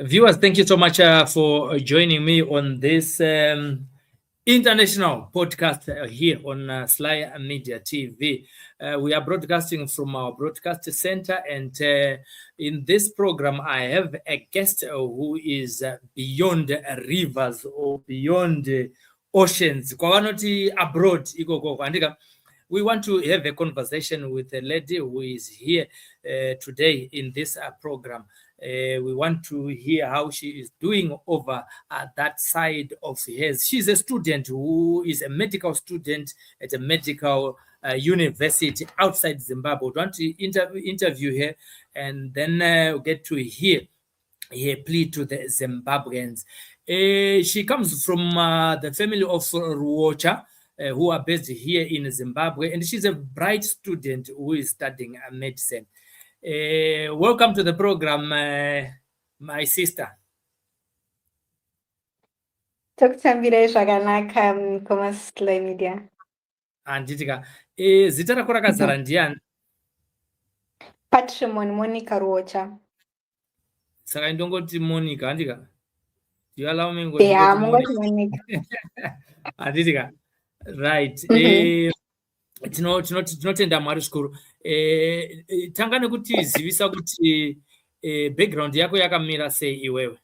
Viewers, thank you so much for joining me on this international podcast here on Sly Media TV. We are broadcasting from our broadcast center, and in this program, I have a guest who is beyond rivers or beyond oceans. Kwavanoti abroad, ikoko kwandika. We want to have a conversation with a lady who is here today in this program. We want to hear how she is doing over that side of hers. She's a student who is a medical student at a medical university outside Zimbabwe. We want to interview her and then get to hear her plea to the Zimbabweans. She comes from the family of RUOCHA, who are based here in Zimbabwe, and she's a bright student who is studying medicine. Welcome to the program, my sister. Tokutambira zvakanaka Mukoma Sly Media. Anditika zita rako rakazara ndiani? PATRIMONY Monica RUOCHA. Saka ndongoti Monica andika. Do you allow me to Yeah, Monica. Anditika. Right. Tinotenda Mwari zvikuru. Tanga nekuti zivisa kuti background yako yakamira sei iwewe.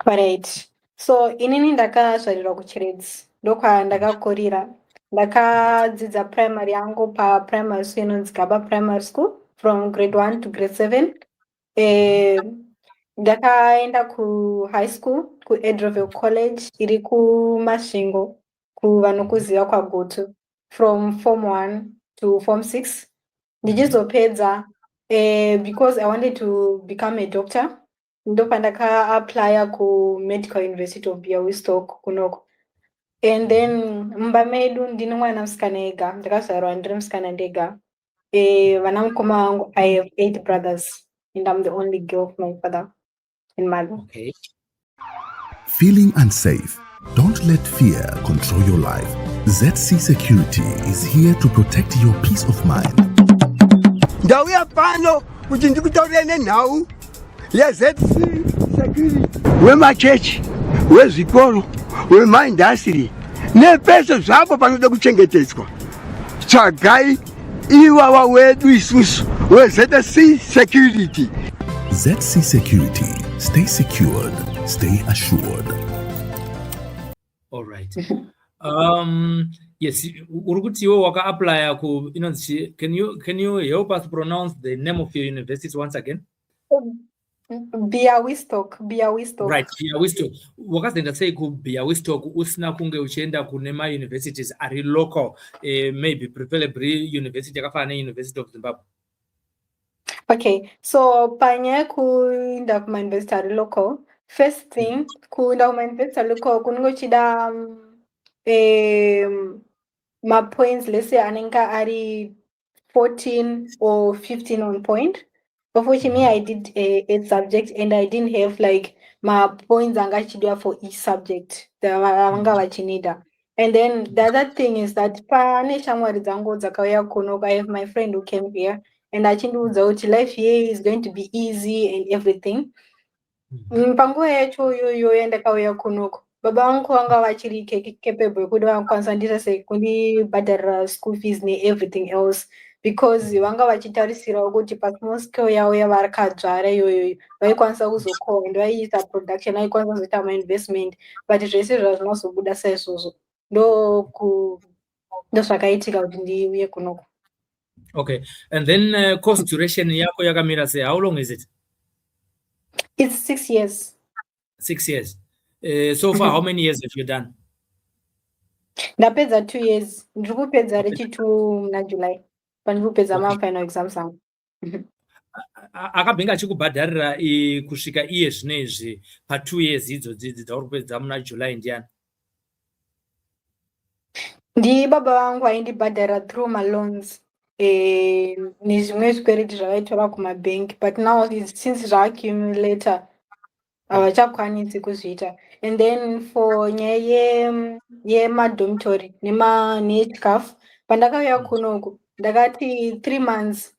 Right. So inini ndakazvarirwa kuChiredzi. Ndokwa ndakakurira. Ndakadzidza primary yangu pa primary school inonzi Gaba Primary School from grade 1 to grade 7. Ndakaenda ku high school ku Edroville College iri kuMasvingo kuvanokuziva kwaGoto from form 1 to form 6. Ndichizopedza because I wanted to become a doctor. Ndopa ndaka-applya ku Medical University of Białystok kunoko. And then mumba medu ndine mwana musikana ega, ndakazvarwa ndiri musikana ndega. Vana mukoma wangu, I have 8 brothers and I'm the only girl of my father and mother. Okay. Feeling unsafe? Don't let fear control your life. ZC Security is here to protect your peace of mind. Ndauya pano kuti ndikutaurire nenhau yeZC Security wemachechi, wezvikoro, wemaindastry nepese zvapo panoda kuchengetedzwa. Tsvagai ivava wedu isusu weZC Security. ZC Security. Stay secured. Stay assured. All right. Yes, urukuti iwo waka-applya ku inonzi. Can you help us pronounce the name of your university once again? Białystok. Right, Białystok. Wakazoenda sei ku Białystok usina kunge uchienda kune ma-universities ari local, maybe preferably university yakafanana ne-University of Zimbabwe? Okay, so panyaya kuinda kuma-university ari local, first thing kuinda kuma-university ari local kunongochida ma-points, let's say anenge ari 14 or 15 on point. Of which me I did a subject and I didn't have like my points angachidwa for each subject. Vanga vachinida. And then the other thing is that pane shamwari dzangu dzakauya kuno, I have my friend who came here and achindiudza kuti life here is going to be easy and everything. Panguva yacho yoyo ndakauya kunoko. Baba vangu vanga vachiri capable kuti vakwanisa ndise kundibhadharira school fees ne everything else. Because vanga vachitarisira kuti pasmall scale yavo yavarikadzvara iyoyo vaikwanisa kuzokohwa and vaiita production vaikwanisa kuzoita ama-investment, but zvese zvazvinozobuda saizvozvo ndozvakaitika kuti ndiuye kunoko. Okay, and then course duration yako yakamira sei? How long is it? It's 6 years. 6 years. So far, how many years have you done? Ndapedza 2 years. Ndiri kupedza rechi2 muna July. Pandiri kupedza ma-final exams angu. Akabhinga achikubhadharira kusvika iye zvinezvi pa2 years idzodzi dzauri kupedza muna July ndiani? Ndibaba vangu vaindibhadharira through ma-loans. Nezvimwe zvikwereti zvavaitora kumabank, but now since zvaaccumulator havachakwanisi kuzviita. And then for nyaya yemadormitory nechikafu, pandakauya kunoko ndakati 3 months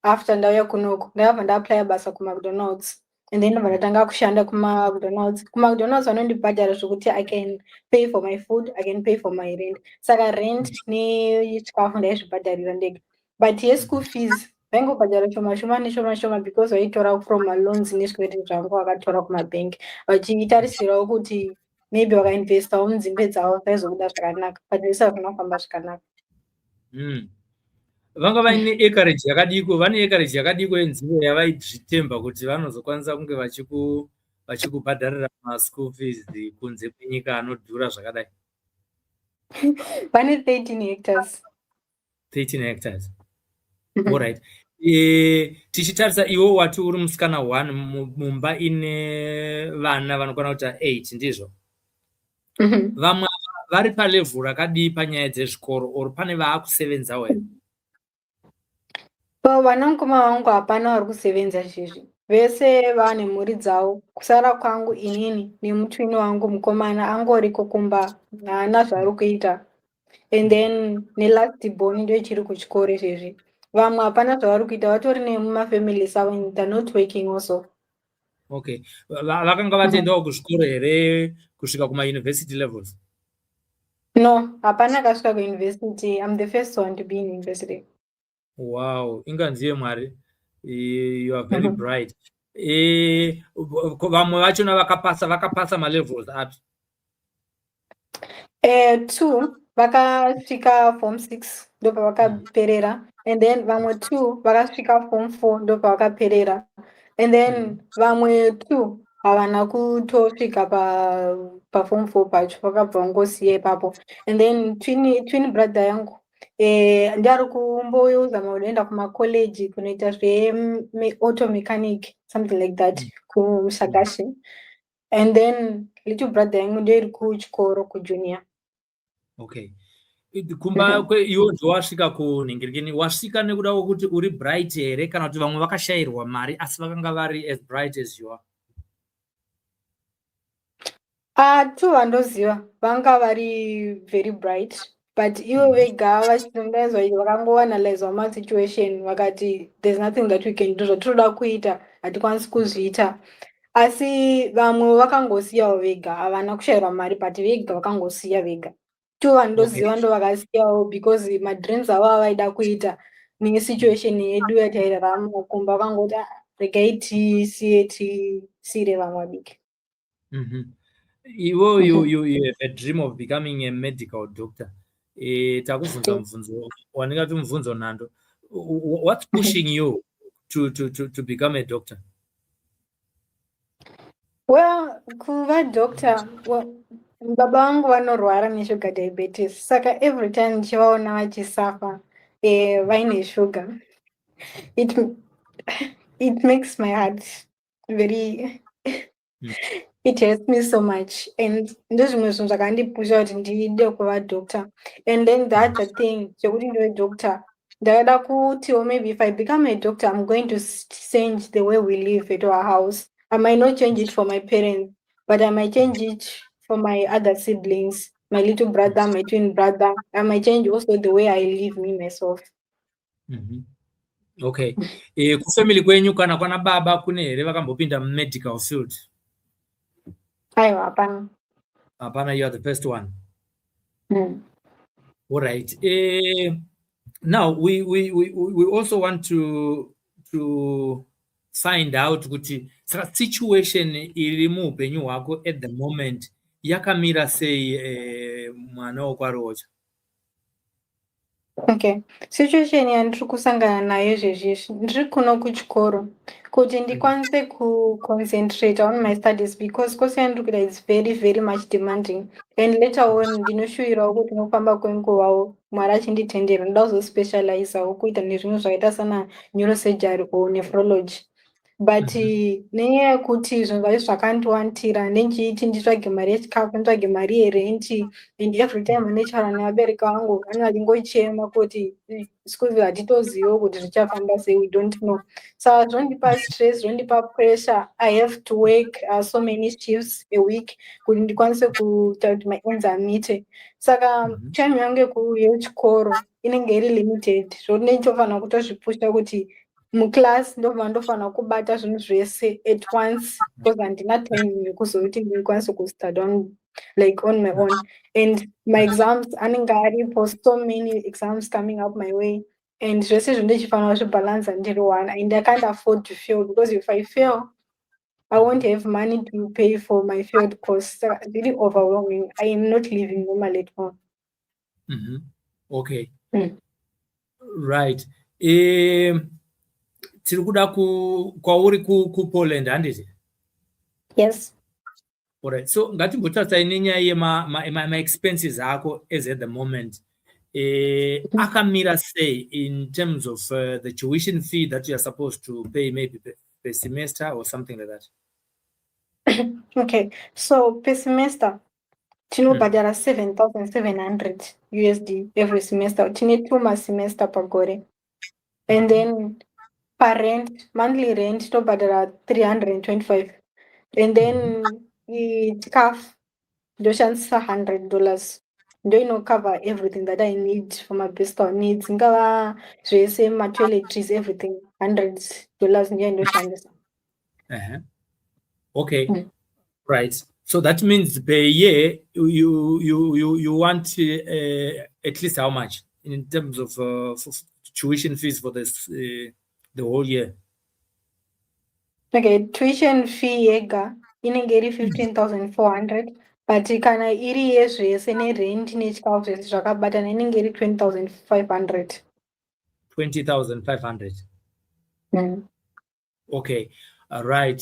after ndauya kunoko ndakabva ndaaplya basa kuMcDonald's and then vanotanga kushanda kuMcDonald's. KuMcDonald's vanondibhadhara zvokuti I can pay for my food, I can pay for my rent. Saka rent nechikafu ndaizvibhadharira ndega. But school fees vaingobhadhara shoma because vaitora from maloans nezvikwereti zvangu vakatora kumabank vachitarisirawo kuti maybe vakainvestawo mudzimbe dzavo zvaizobuda zvakanaka, but zvese hazvina kufamba zvakanaka. Vanga vaine acreage yakadiko, vane acreage yakadiko yenzvimbo yavaizvitemba kuti vanozokwanisa kunge vachikubhadharira school fees kunze kwenyika anodhura zvakadai. Vane 13 hectares. 13 hectares. All right. Tichitarisa iwo wati uri musikana 1 mumba ine vana vanokwana kuita 8 ndizvo. Vamwe vari palevel rakadii panyaya dzezvikoro or pane vaakusevenzawo here? Vanamukoma vangu hapana vari kusevenza izvizvi, vese vane mhuri dzavo. Kusara kwangu inini nemutwini wangu mukomana angoriko kumba, haana zvaari kuita. And then nelast born ndio chiri kuchikoro izvezvi. Vamwe hapana zvavari kuita, vatori nemumafamilies avo and they're not working also. Okay. Vakanga vatendawo kuzvikoro here kusvika kuma-university levels? No, hapana akasvika kuuniversity. I'm the first one to be in university. Wow, inganziye Mwari. You are very bright. Vamwe vachona vakapasa ma-levels api? 2 vakasvika form 6 ndopa vakaperera, and then vamwe 2 vakasvika form 4 ndopa vakaperera, and then vamwe 2 havana kutosvika paform 4 pacho, vakabva vangosiya ipapo. And then twin brother yangu ndari kumbozama kuenda kumacollege kunoita zve-auto mechanic, something like that, kuMshagashi. And then little brother yangu ndio iri kuchikoro kujunior. Okay. Kumba iwo ndowasvika kunhingirikini, wasvika nekuda kwokuti uri bright here kana kuti vamwe vakashayirwa mari asi vakanga vari as bright as you are? Vandoziva vanga vari very bright, but ivo vega vachitongaidzwa izvo vakangoanalyzewa masituation vakati there's nothing that we can do, zvatinoda kuita hatikwanisi kuzviita. Asi vamwe vakangosiyawo vega, havana kushayirwa mari, but vega vakangosiya vega. Vandoziva ndo vakasiyawo because madreams avo avaida kuita nesituation yedu yatairarama kumba, vakangoti regai tisiyire vamwe vadiki. You have a dream of becoming a medical doctor. Takubvunza mubvunzo waningati mubvunzo nhando. What's pushing you to become a doctor? Well, kuva doctor, baba vangu vanorwara neshuga diabetes, saka every time ndichivaona vachisafa vaine sugar, it makes my heart very it hurts me so much, and ndozvimwe zvinhu zvakandipusha kuti ndide kuva doctor. And then the other thing chekuti ndive doctor, ndakada kutiwo maybe if I become a doctor I'm going to change the way we live at our house. I might not change it for my parents, but I might change it for my other siblings, my little brother, my twin brother. I might change also the way I live me myself. Okay. Kufamily kwenyu kana kwana baba kune here vakambopinda medical field? Aiwa, hapana. Hapana, you are the first one. All right. Now we also want to find out kuti situation iri muupenyu hwako at the moment yakamira sei mwana wokwaRUOCHA? Okay, situation yandiri kusangana nayo zvezvizvi, ndiri kuno kuchikoro kuti ndikwanise kuconcentrate on my studies because course yandiri kuita is very very much demanding, and later on ndinoshuvirawo kuti nokufamba kwenguvawo Mwari achinditendera ndoda kuzospecializawo kuita nezvimwe zvakaita sana neurosurgery or nephrology. But nenyaya yekuti zvinhu zvacho zvakandiwandira ndenchiiti nditsvage mari yechikafu, nditsvage mari yerenti, and every time ndechara nevabereki vangu vanenge vachingochema kuti school fees hatitoziviwo kuti zvichafamba sei, we don't know. Saka zvinondipa stress, zvinondipa pressure. I have to work so many shifts a week kuti ndikwanise kuita kuti my ends amite. Saka time yangu yechikoro inenge iri limited, zvokuti ndichofanira kutozvipusha kuti muclass ndofana kubata zvinhu zvese at once because handina time yekuzoti ndikwanise kustudy on my own, and my exams anenge aripo, so many exams coming up my way, and zvese zvinhu ndichifanira zvibalance ndiri one, and I can't afford to fail, because if I fail I won't have money to pay for my field course. So it's really overwhelming. I am not living normally at home. Okay. Right. Tiri kuda kwauri kuPoland handiti? Yes. Alright. So ngatimbotarisai nenyaya yema expenses ako as at the moment. Akamira say in terms of the tuition fee that you are supposed to pay maybe per semester or something like that. Okay. So per semester tinobhadhara 7,700 USD every semester. Tine 2 semester per gore. And then per rent, monthly rent tinobhadhara 325. And then chikafu ndoshandisa $100. Ndo cover everything that I need for my basic needs. Ngava zvese toiletries, everything. $100 ndiyo ndoshandisa. Okay. Right. So that means per year you want at least how much in terms of tuition fees for this the whole year? Okay, tuition fee yega inenge iri 15,400, but kana iri yezvese nerent nechikafu zvese zvakabatana inenge iri 20,500. 20,500. Okay. All right.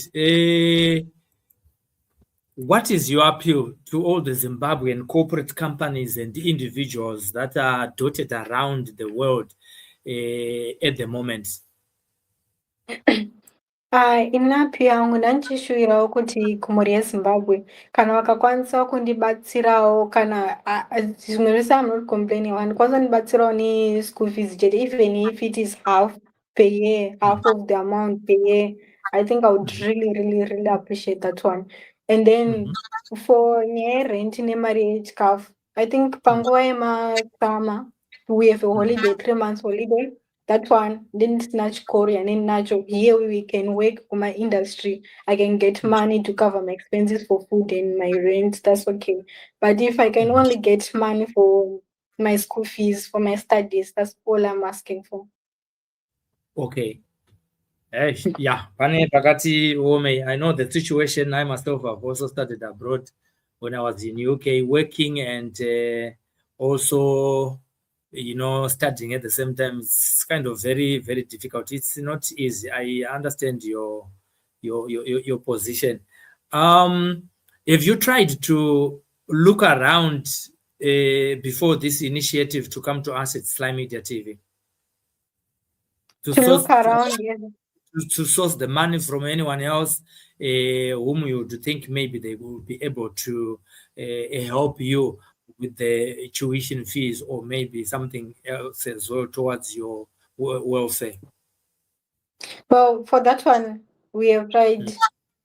What is your appeal to all the Zimbabwean corporate companies and individuals that are dotted around the world at the moment? Inapi yangu ndanichishuwirawo kuti kumhuri yeZimbabwe kana vakakwanisa kundibatsirawo, kana zvimwe zvese I'm not complaining, vandikwanisa kundibatsirawo ne-school fees chete, even if it is half per year, half of the amount per year, I think I would really appreciate that one. And then for rent nemari yechikafu, I think panguva yemasummer we have a holiday, 3 months holiday. That one didn't snatch chikoro and nacho. Here we can work for my industry. I can get money to cover my expenses for food and my rent. That's okay. But if I can only get money for my school fees, for my studies, that's all I'm asking for. Okay. Yeah, I know the situation. I myself have also studied abroad when I was in UK working, and also studying at the same time. It's kind of very difficult. It's not easy. I understand your position. Have you tried to look around before this initiative to come to us at SlyMedia TV? To look around, yes. To source the money from anyone else whom you would think maybe they will be able to help you with the tuition fees, or maybe something else as well towards your welfare? Well, for that one, we have tried.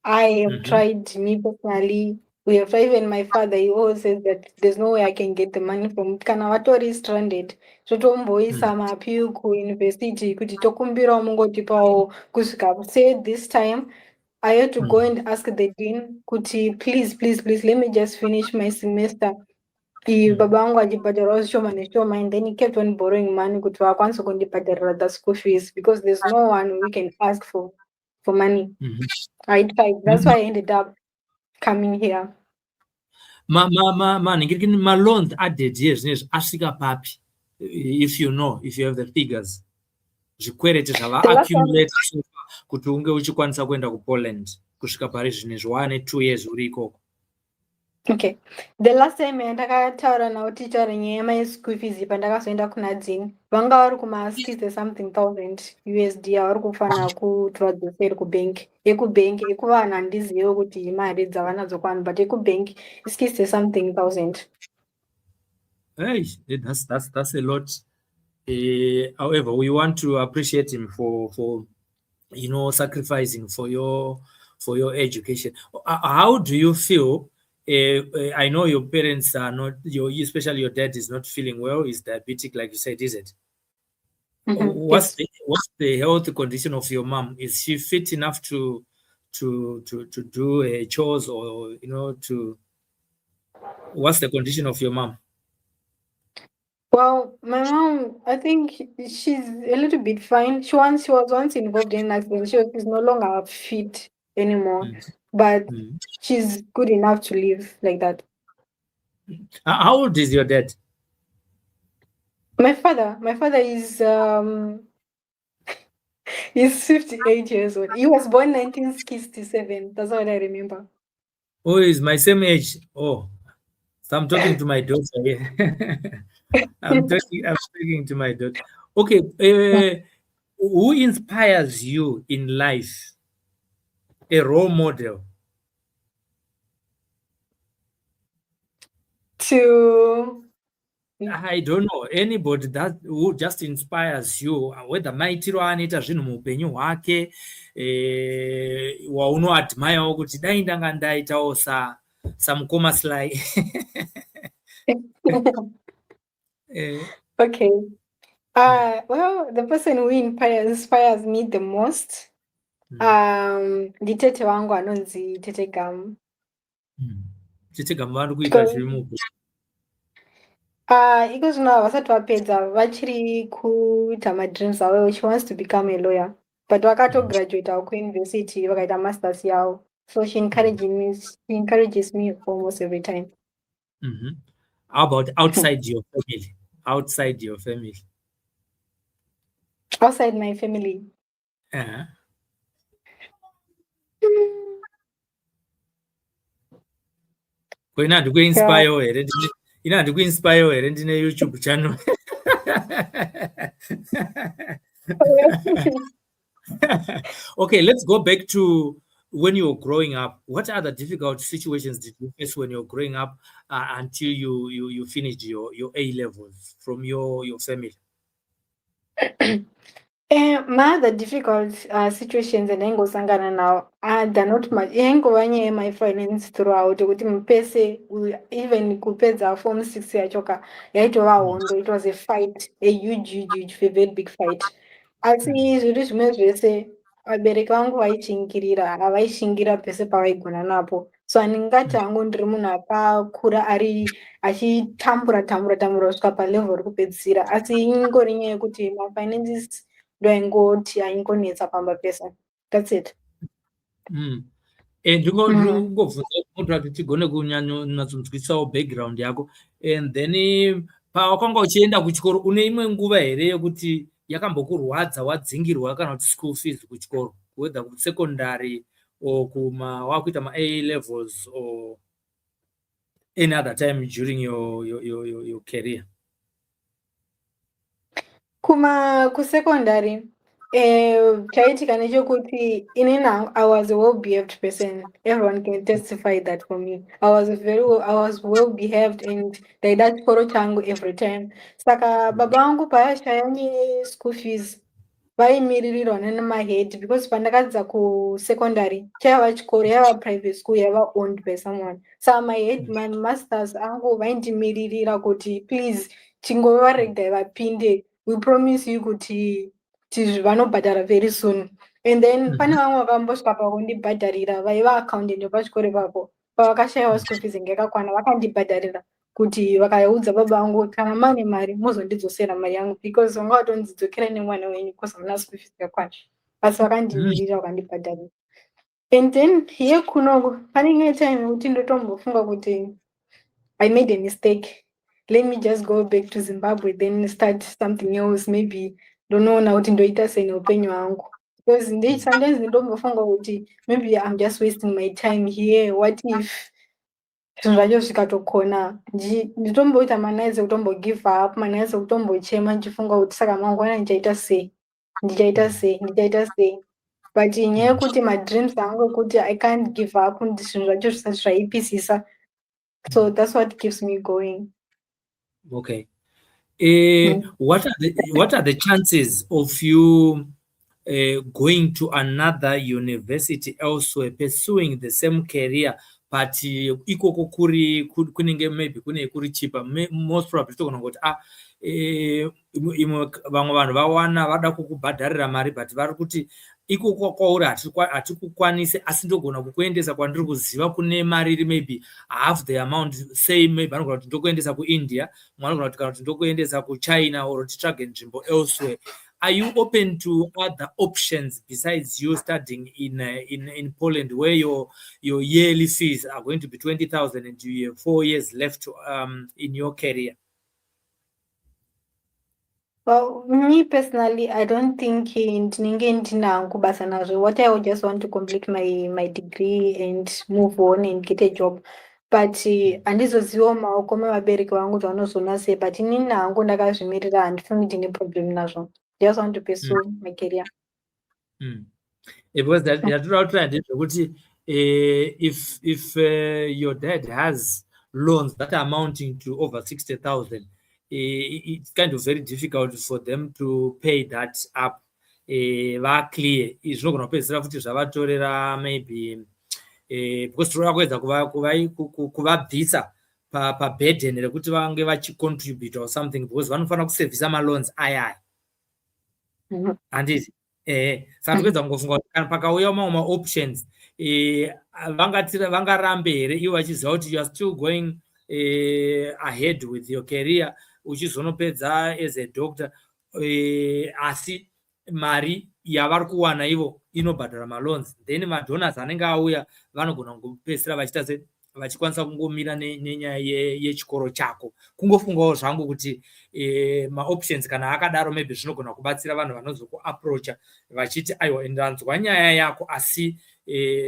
I have tried, me personally. We have tried. Even my father, he always says that there's no way I can get the money from kana vatori is stranded. Totomboisa mapiu ku university kuti tokumbira mungoti pawo kusvika. Say this time I had to go and ask the dean kuti please let me just finish my semester. Baba wangu ajibhadharawo zvishoma neshoma, and then he kept on borrowing money kuti vakwanise kundibhadharira the school fees, because there's no one we can ask for money. I tried. That's why I ended up coming here. Ma loans added years asvika papi, if you have the figures, zvikwereti zvava accumulate kuti unge uchikwanisa kuenda kuPoland kusvika pari zvinezvi 1 or 2 years uri ikoko. Okay, the last time ndakataura nawo ticha nyaya yeschool fees pandakazoenda kuna dzini, vanga vari kuma 60 something thousand USD avari kufanira kutoadzosera kubank. Ekuvanhu handizivi kuti mari dzavanadzo kwani, but ekubank 60 something thousand. Hey, that's a lot. However, we want to appreciate him for sacrificing for your education. How do you feel? I know your parents are not, especially your dad is not feeling well. He's diabetic, like you said, is it? What's Yes. the health condition of your mom? Is she fit enough to do chores, or to what's the condition of your mom? Well, my mom, I think she's a little bit fine. She was once involved in an accident. She's no longer fit anymore, Mm. but Mm. she's good enough to live like that. How old is your dad? My father is 58 years old. He was born 1967. That's what I remember. Oh, is my same age. Oh, so I'm talking to my daughter here. I'm speaking to my daughter. Okay, who inspires you in life? A role model. To I don't know anybody that who just inspires you, whether maitiro anoita zvinhu muupenyu hwake, waunoadmire kuti dai ndanga ndaitawo saMukoma Sly. okay. Well, the person who inspires me the most, nditete wangu anonzi Tete Gam. Tete Gam vari kuita Because zviri mupi? iko zvino havasati vapedza vachiri kuita madreams avo. She wants to become a lawyer, but vakatograduata kuuniversity vakaita masters yavo. So she encourages me almost every time. How about outside your family? Outside your family? Outside my family. Ina ndikuinspire here ndine YouTube channel. Okay, let's go back to when you were growing up. What other difficult situations did you face when you were growing up until you finished your A levels from your family? My other difficult situations endangosangana nawo they're not much. Ingova nyaya yemafinance throughout kuti mupese even kupedza form 6 yachoka yaitova hondo. It was a fight, a huge very big fight. Asi zviri zvimwe zvese vabereki vangu vaishingirira, havaishingira pese pavaigona napo. So handingati hangu ndiri munhu akakura achitambura kusvika palevel rekupedzisira, asi ingori nyaya yekuti mafinances ndoaingoti aingonetsa pamba pesa. That's it. Ndingobvunza kuti tigone kunyatsokunzwisawo background yako, and then pawakanga uchienda kuchikoro une imwe nguva here yekuti yakambokurwadza wadzingirwa kana kuti school fees kuchikoro, whether kusekondary or wakuita ma-A levels or any other time during your career? Kusekondary chaitika nechekuti inini I was a well-behaved person. Everyone can testify that for me. I was well-behaved and ndaida chikoro changu every time. Saka baba vangu paashaya school fees vaimiririrwa nemahead, because pandakadzidza kusekondary chaiva chikoro, yaiva private school, yaiva owned by someone. Saka my headman masters angu vaindimiririra kuti please tingovaregai vapinde, we promise you kuti vanobhadhara very soon. And then pane vamwe vakambosvika pakundibhadharira, vaiva accountant wepachikoro ipapo. Pavakashayiwa school fees ngekakwana vakandibhadharira kuti vakaudza baba vangu kana mane mari muzondidzosera mari yangu, because vanga vatonzidzokera nemwana wenyu because hamuna school fees yakakwana. Asi vakandimirira vakandibhadharira. And then here kunoko pane imwe time yekuti ndotombofunga kuti I made a mistake. Let me just go back to Zimbabwe, then start something else. Maybe ndonoona kuti ndoita sei neupenyu hwangu. Because sometimes ndombofunga kuti maybe I'm just wasting my time here. What if zvinhu zvacho zvikatokona? Nditomboita manaizi ekutombogive up, manaizi ekutombochema ndichifunga kuti saka mangwana ndichaita sei. But nyaya yekuti madreams angu ekuti I can't give up, zvinhu zvacho zvisati zvaipisisa. So that's what keeps me going. Okay. What are the chances of you going to another university elsewhere, pursuing the same career, but ikoko kunenge maybe kune kuri cheaper? Most probably togona kuti imwe vamwe vanhu vawana vada kukubhadharira mari but vari kuti ikoko kwauri hatikukwanisi asi ndogona kukuendesa kwandiri kuziva kune mari iri maybe half the amount, say maybe anogona kuti ndokuendesa kuIndia, mwana anogona kuti kana kuti ndokuendesa kuChina or titsvage nzvimbo elsewhere. Are you open to other options besides you studying in Poland, where your yearly fees are going to be 20,000 and you have 4 years left in your career? Well, me personally, I don't think what I would just want to complete my degree and move on and get a job. But andizoziva maoko mevabereki vangu zvavanozona sei, but inini hangu ndakazvimirira handifungi ndine problem nazvo. I just want to pursue my career. Because if your dad has loans that are amounting to over 60,000, it's kind of very difficult for them to pay that up. Clear is not going to pay zvavatorera maybe because torakuedza kuvabvisa paburden rekuti vange vachicontribute or something, because vanofanira kusevhisa maloans aya handiti saka tokuedza kungofunga kuti kana pakauya mamwe maoptions vangarambe here ivo vachiziva kuti you are still going ahead with your career uchizonopedza as a doctor, asi mari yavari kuwana ivo inobhadhara maloans, then madonors anenge auya vanogona kungopedzisira vachiita se vachikwanisa kungomira nenyaya yechikoro chako. Kungofungawo zvangu kuti maoptions kana akadaro maybe zvinogona kubatsira vanhu vanozokuaproacha vachiti aiwa ndanzwa nyaya yako asi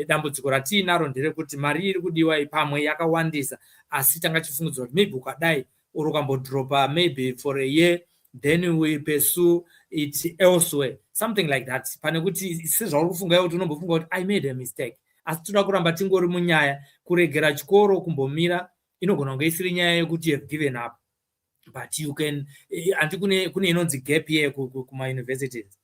dambudziko ratiinaro nderekuti mari iri kudiwa pamwe yakawandisa, asi tangachifungidzwa kuti maybe ukadai uri ukambodropa maybe for a year then we pursue it elsewhere, something like that. Pane kuti sezvauri kufunga kuti unombofunga kuti I made a mistake, asi toda kuramba tingori munyaya kuregera chikoro kumbomira inogona kunge isiri nyaya yekuti you have given up, but you can anti kune inonzi gap year kuma universities.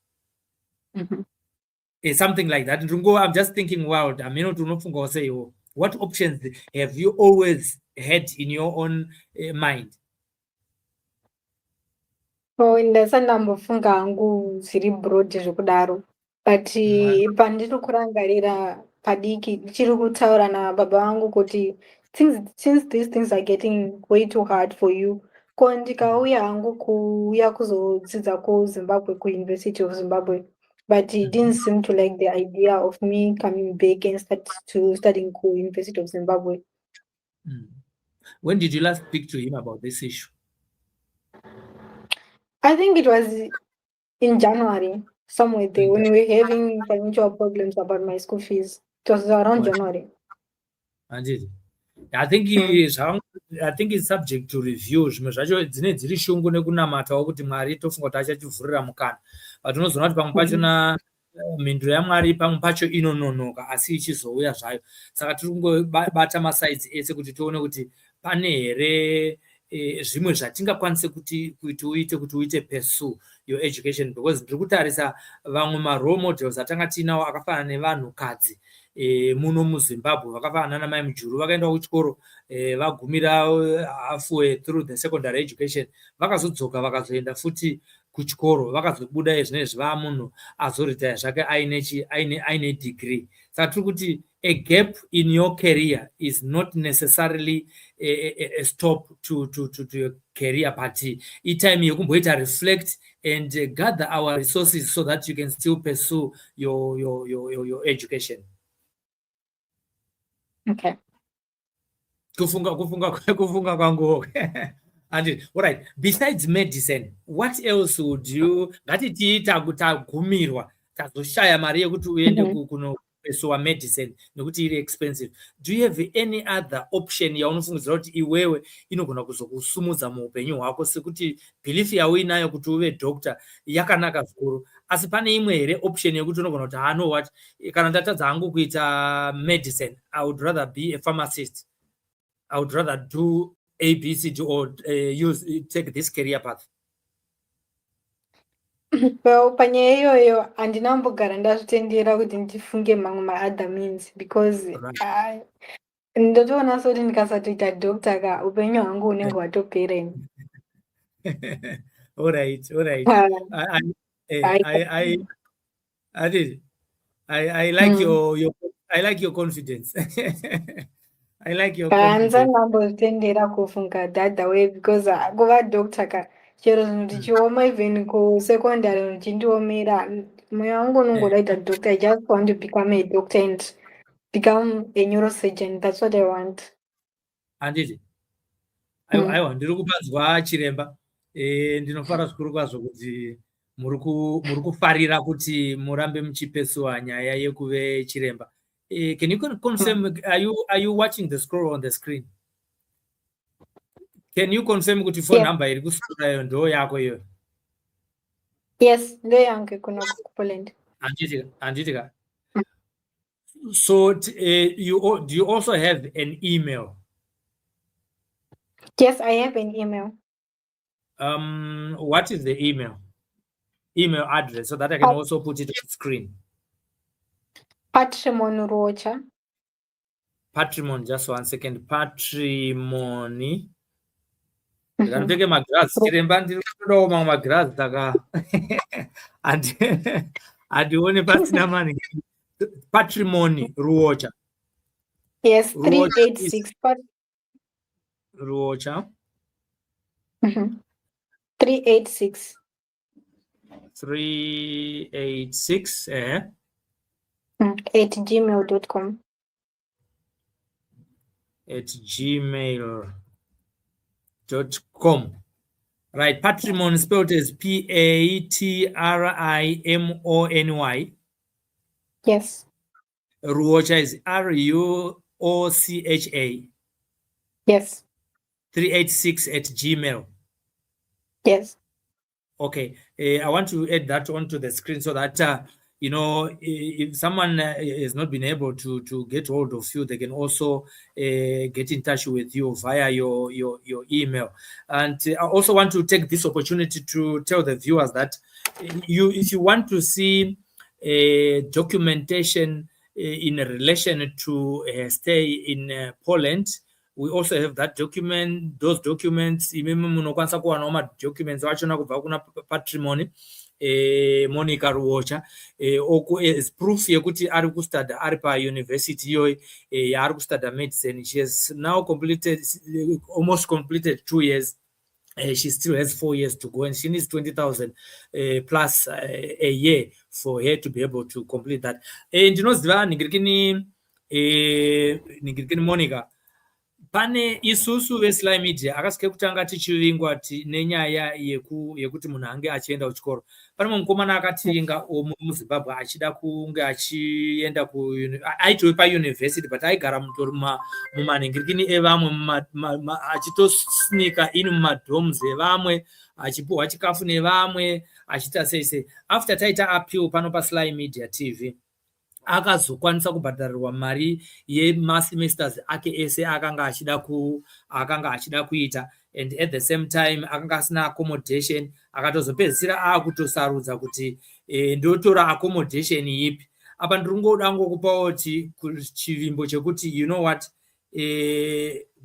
Something like that. I'm just thinking wild. I mean, unofunga say, what options have you always had in your own mind? Ndasandambofunga hangu zviri broad zvekudaro, but pandiri kurangarira padiki ndichiri kutaura nababa vangu kuti since these things are getting way too hard for you, ko ndikauya hangu kuuya kuzodzidza kuZimbabwe, kuUniversity of Zimbabwe, but he didn't seem to like the idea of me coming back and studying University of Zimbabwe. When did you last speak to him about this issue? I think it was in January, somewhere there, when we were having financial problems about my school fees. It was around January. I think it's subject to review. Zvimwe zvacho dzine dziri shungu nekunamatawo kuti Mwari tofunga kuti achachivhurira mukana, but unozoona kuti pamwe pachona mhinduro yaMwari pamwe pacho inononoka asi ichizouya zvayo. Saka tiri kungobata masides ese kuti tione kuti pane here zvimwe zvatingakwanise kuti uite pursue your education, because ndiri kutarisa vamwe marole models atanga tinawo akafanana nevanhu kadzi muno muZimbabwe vakafanana namai Mujuru, vakaenda kuchikoro vagumira halfway through the secondary education, vakazodzoka vakazoenda futi kuchikoro, vakazobuda zvinezvi vamunhu azoritaya zvake aine degree. Saka tiri kuti a gap in your career is not necessarily a stop to your career, but time yekumboita reflect and gather our resources so that you can still pursue your education. Okay. Kufunga kwangu. And all right, besides medicine, what else would you ngatiti tagumirwa tazoshaya mari yekuti uende kunopesuwa medicine nekuti iri expensive, do you have any other option yaunofungidzira kuti iwewe inogona kuzokusumudza muupenyu hwako, sekuti belief yauinayo kuti uve doctor yakanaka zvikuru, asi pane imwe here option yekuti unogona kuti know what, kana ndatadza hangu kuita medicine, I would rather be a pharmacist, I would rather do ABCD or take this career path? Well, panyaya iyoyo handinambogara ndazvitendera kuti ndifunge mamwe ma-other means, because ndotoona soti ndikasatoita doctor ka upenyu hwangu hunenge hwatopera ini. All right. I I did. I like your I like your confidence. I like your confidence. Handizambozvitendera kufunga dhadha way because kuva doctor ka chero zvinhu tichioma even kusekondary zvichindiomera mweya wangu unongoda kuita doctor. I just want to become a doctor and become a neurosurgeon. That's what I want. Handiti aiwa ndiri kupanzwa chiremba ndinofara zvikuru kwazvo kuti muri kufarira kuti murambe muchipesuwa nyaya yekuve chiremba. Can you confirm, are you watching the scroll on the screen? Can you confirm kuti phone number iri kuscrollayo ndo yako iyo? Yes, ndo yangu kuno kuPoland. Anditika. So do you also have an email? Yes, I have an email. What is the email address so that I can also put it on the screen? Patrimony RUOCHA. Patrimony, just 1 second. Patrimony. Ndikandipfeke magirazi chiremba ndiri kutodawo mamwe magirazi saka handione pasina mani. Patrimony RUOCHA. Yes, 386. RUOCHA. 386. 386 at gmail.com. At gmail.com. Right, Patrimony spelled as PATRIMONY. Yes. RUOCHA is RUOCHA. Yes. 386 at Gmail. Yes. Okay, I want to add that onto the screen so that if someone has not been able to get hold of you, they can also get in touch with you via your email. And I also want to take this opportunity to tell the viewers that if you want to see documentation in relation to stay in Poland, we also have that document, those documents. Munokwanisa kuwana madocuments vachona kubva kuna Patrimony Monica RUOCHA as proof yekuti ari kustudy ari pauniversity iyoyi yaari kustudy medicine. She has now almost completed 2 years. She still has 4 years to go, and she needs 20,000 plus a year for her to be able to complete that. Ndinoziva ningirikini Monica, pane isusu veSly Media akasike kutanga tichivingwa nenyaya yekuti munhu ange achienda kuchikoro. Pane mukomana akatinga muZimbabwe achida kunge achienda aitove pauniversity but aigara mumaningirikini evamwe achitosnika ini mumadhomes evamwe achipuhwa chikafu nevamwe achiita sei. After taita appeal pano paSly Media TV akazokwanisa kubhadharirwa mari yemasemesters ake ese akanga achida kuita, and at the same time akanga asina accommodation. Akatozopedzisira akutosarudza kuti ndotora accommodation ipi. Apa ndiringoda ngokupawo chivimbo chekuti you know what,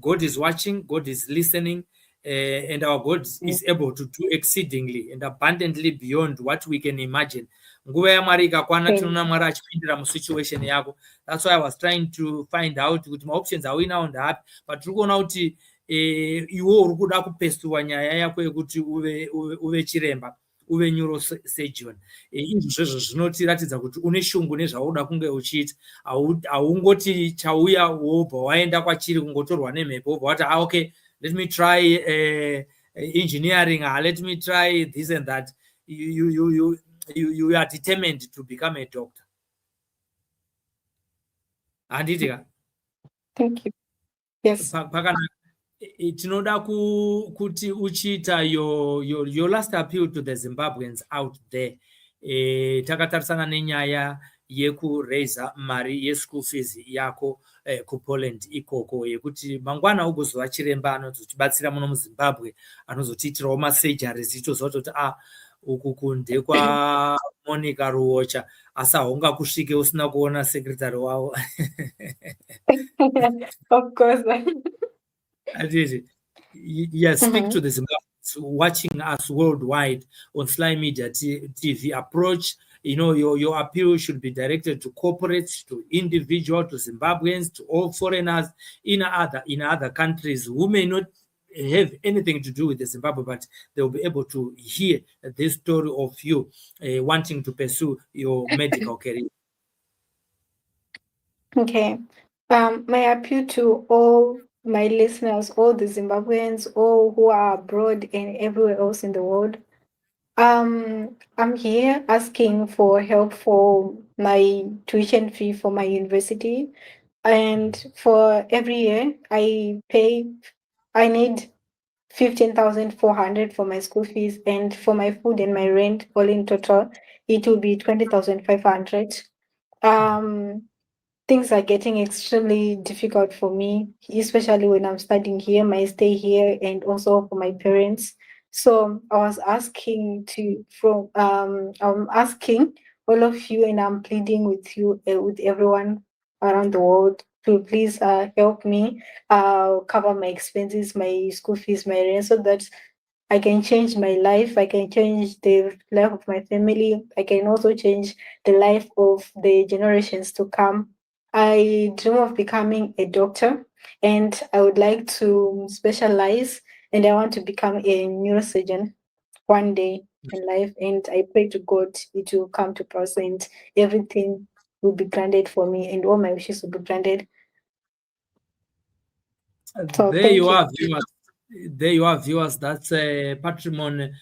God is watching, God is listening, and our God is able to do exceedingly and abundantly beyond what we can imagine. Nguva yaMwari ikakwana tinoona Mwari achipindira musituation yako. That's why I was trying to find out kuti maoptions awinawo ndapi, but tiri kuona kuti iwo uri kuda kupestuwa nyaya yako yekuti uve chiremba, uve neurosurgeon. Izvozvo zvinotiratidza kuti une shungu nezvaunoda kunge uchiita. Haungoti chauya wobva waenda kwachiri kungotorwa nemhepo wobva wati okay, let me try engineering, let me try this and that. You are determined to become a doctor. Anditika. Thank you. Yes. Tinoda kuti uchiita your last appeal to the Zimbabweans out there. Takatarisana nenyaya yekuraisa mari yeschool fees yako kuPoland ikoko, yekuti mangwana ugozova chiremba anozotibatsira muno muZimbabwe, anozotiitirawo masurgeries tichizoziva kuti uku kunde kwa Monica RUOCHA, asi haungakusvike usina kuona secretary wavo. Of course. Yes, speak to the Zimbabweans watching us worldwide on Sly Media TV approach, your appeal should be directed to corporates, to individuals, to Zimbabweans, to all foreigners in other countries who may not have anything to do with the Zimbabwe, but they'll be able to hear this story of you wanting to pursue your medical career. Okay. My appeal to all my listeners, all the Zimbabweans, all who are abroad and everywhere else in the world. I'm here asking for help for my tuition fee for my university. And for every year, I need 15,400 for my school fees, and for my food and my rent, all in total, it will be 20,500. Things are getting extremely difficult for me, especially when I'm studying here, my stay here, and also for my parents. So I was asking I'm asking all of you, and I'm pleading with you, with everyone around the world, to please help me cover my expenses, my school fees, my rent, so that I can change my life. I can change the life of my family. I can also change the life of the generations to come. I dream of becoming a doctor, and I would like to specialize, and I want to become a neurosurgeon one day in life. And I pray to God it will come to pass, and everything will be granted for me, and all my wishes will be granted. So There thank you you. are, viewers. There you are, viewers. That's Patrimony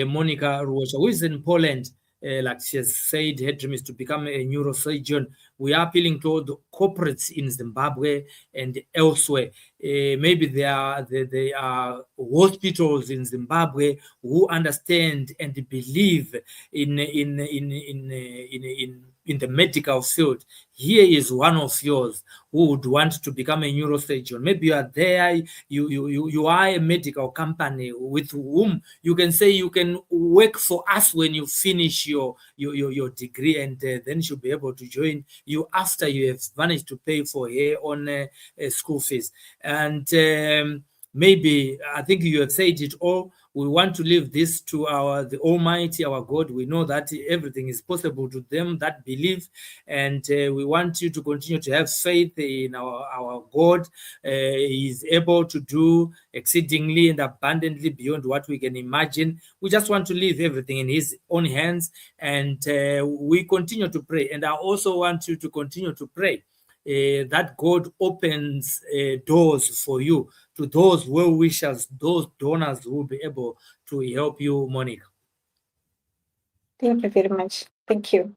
Monica RUOCHA, who is in Poland. Like she has said, her dream is to become a neurosurgeon. We are appealing to all the corporates in Zimbabwe and elsewhere. Maybe there are hospitals in Zimbabwe who understand and believe in the medical field. Here is one of yours who would want to become a neurosurgeon. Maybe you are there, you are a medical company with whom you can say you can work for us when you finish your degree, and then she'll be able to join you after you have managed to pay for her own school fees. And maybe, I think you have said it all. We want to leave this to the Almighty, our God. We know that everything is possible to them that believe, and we want you to continue to have faith in our God. He is able to do exceedingly and abundantly beyond what we can imagine. We just want to leave everything in His own hands, and we continue to pray. And I also want you to continue to pray that God opens doors for you to those well wishers, those donors who will be able to help you, Monica. Thank you very much. Thank you.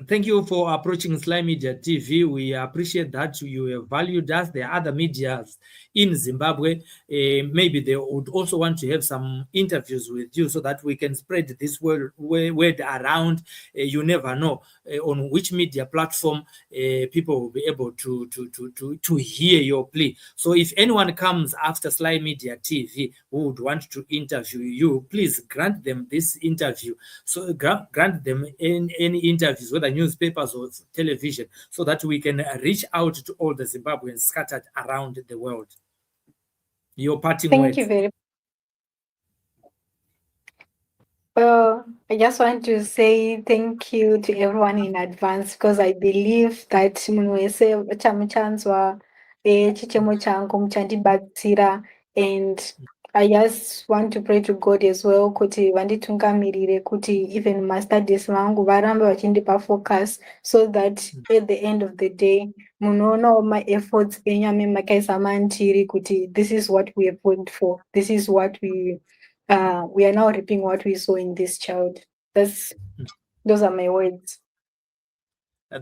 Thank you for approaching Sly Media TV. We appreciate that you have valued us. There are other medias in Zimbabwe. Maybe they would also want to have some interviews with you so that we can spread this word around. You never know on which media platform people will be able to hear your plea. So if anyone comes after Sly Media TV who would want to interview you, please grant them this interview. So grant them any interviews, whether newspapers or television, so that we can reach out to all the Zimbabweans scattered around the world. Your parting words. Thank you very much. Well, I just want to say thank you to everyone in advance, because I believe that munhu wese chamuchanzwa chichemo changu muchandibatsira, and I just want to pray to God as well kuti vanditungamirire, kuti even mastudies vangu varambe vachindipa focus, so that at the end of the day munoonawo ma-efforts enyame makaisa mandiri kuti this is what we have worked for, this is what we are now reaping what we saw in this child. Those are my words.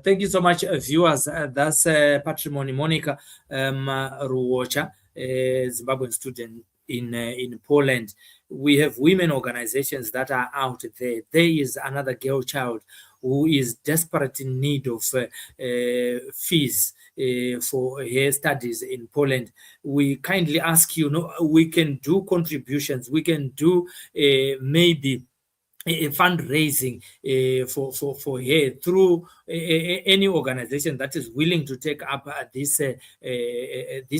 Thank you so much, viewers. That's Patrimony Monica RUOCHA, Zimbabwean student in Poland. We have women organizations that are out there. There is another girl child who is desperate in need of fees for her studies in Poland. We kindly ask you, we can do contributions. We can do maybe fundraising for her through any organization that is willing to take up this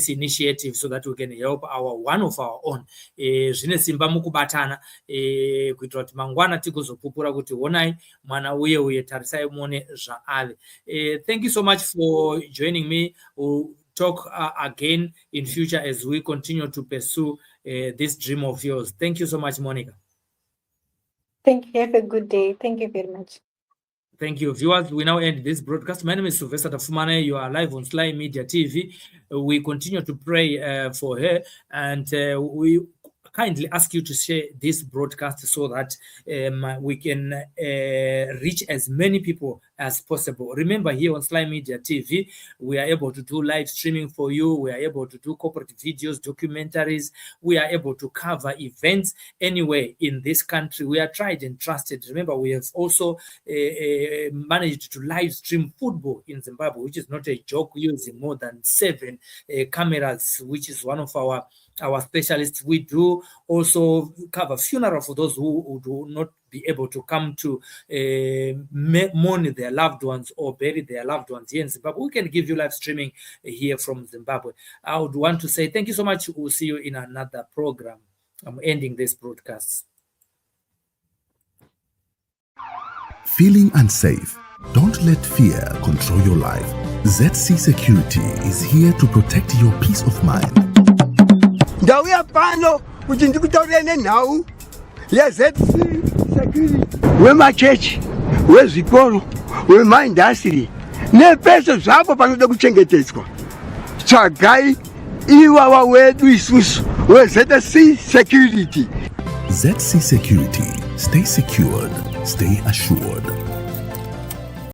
initiative, so that we can help one of our own. Zvine simba mukubatana kuitira kuti mangwana tigozopupura kuti honai mwana uye tarisai muone zvaave. Thank you so much for joining me. We'll talk again in future as we continue to pursue this dream of yours. Thank you so much, Monica. Thank you. Have a good day. Thank you very much. Thank you, viewers. We now end this broadcast. My name is Sylvester Tafumane. You are live on Sly Media TV. We continue to pray for her, and we kindly ask you to share this broadcast so that we can reach as many people as possible. Remember, here on Sly Media TV, we are able to do live streaming for you. We are able to do corporate videos, documentaries. We are able to cover events anywhere in this country. We are tried and trusted. Remember, we have also managed to live stream football in Zimbabwe, which is not a joke, using more than 7 cameras, which is one of our specialists. We do also cover funeral for those who do not be able to come to mourn their loved ones or bury their loved ones here in Zimbabwe. We can give you live streaming here from Zimbabwe. I would want to say thank you so much. We'll see you in another program. I'm ending this broadcast. Feeling unsafe? Don't let fear control your life. ZC Security is here to protect your peace of mind. Ndauya pano kuti ndikutaurire nhau yeZC Security, wemachechi, wezvikoro, wemaindastry nepese zvapo panoda kuchengetedzwa. Tsvagai iwawa wedu isusu weZC Security. ZC Security. Stay secured. Stay assured.